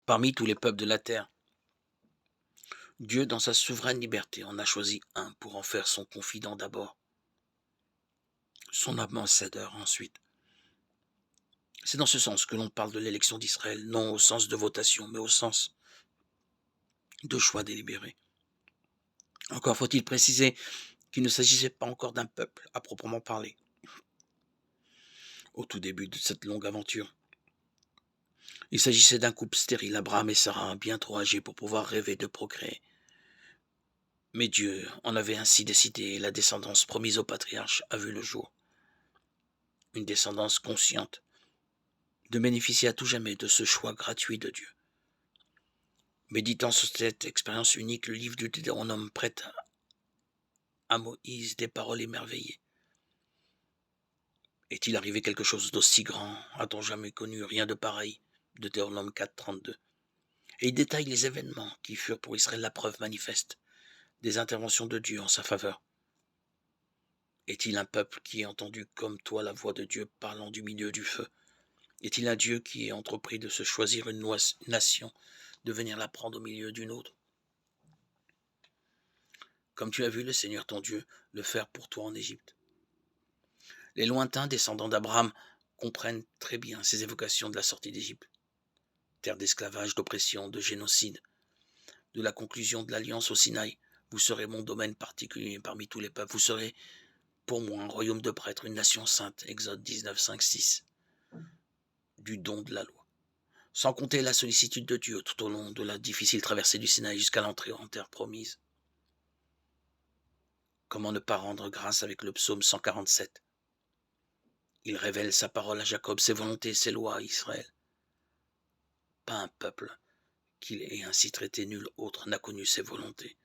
Parmi tous les peuples de la terre, Dieu, dans sa souveraine liberté, en a choisi un pour en faire son confident d'abord, son ambassadeur ensuite. C'est dans ce sens que l'on parle de l'élection d'Israël, non au sens de votation, mais au sens de choix délibéré. Encore faut-il préciser qu'il ne s'agissait pas encore d'un peuple à proprement parler, au tout début de cette longue aventure. Il s'agissait d'un couple stérile, Abraham et Sarah, bien trop âgés pour pouvoir rêver de procréer. Mais Dieu en avait ainsi décidé et la descendance promise au patriarche a vu le jour. Une descendance consciente de bénéficier à tout jamais de ce choix gratuit de Dieu. Méditant sur cette expérience unique, le livre du Deutéronome prête à Moïse des paroles émerveillées. Est-il arrivé quelque chose d'aussi grand? A-t-on jamais connu rien de pareil? Deutéronome 4, 32. Et il détaille les événements qui furent pour Israël la preuve manifeste des interventions de Dieu en sa faveur. Est-il un peuple qui ait entendu comme toi la voix de Dieu parlant du milieu du feu? Est-il un Dieu qui ait entrepris de se choisir une nation, de venir la prendre au milieu d'une autre? Comme tu as vu le Seigneur ton Dieu le faire pour toi en Égypte. Les lointains descendants d'Abraham comprennent très bien ces évocations de la sortie d'Égypte. Terre d'esclavage, d'oppression, de génocide, de la conclusion de l'alliance au Sinaï. Vous serez mon domaine particulier parmi tous les peuples. Vous serez pour moi un royaume de prêtres, une nation sainte. Exode 19, 5, 6. Du don de la loi. Sans compter la sollicitude de Dieu tout au long de la difficile traversée du Sinaï jusqu'à l'entrée en terre promise. Comment ne pas rendre grâce avec le psaume 147? Il révèle sa parole à Jacob, ses volontés, ses lois à Israël. Pas un peuple qu'il ait ainsi traité, nul autre n'a connu ses volontés.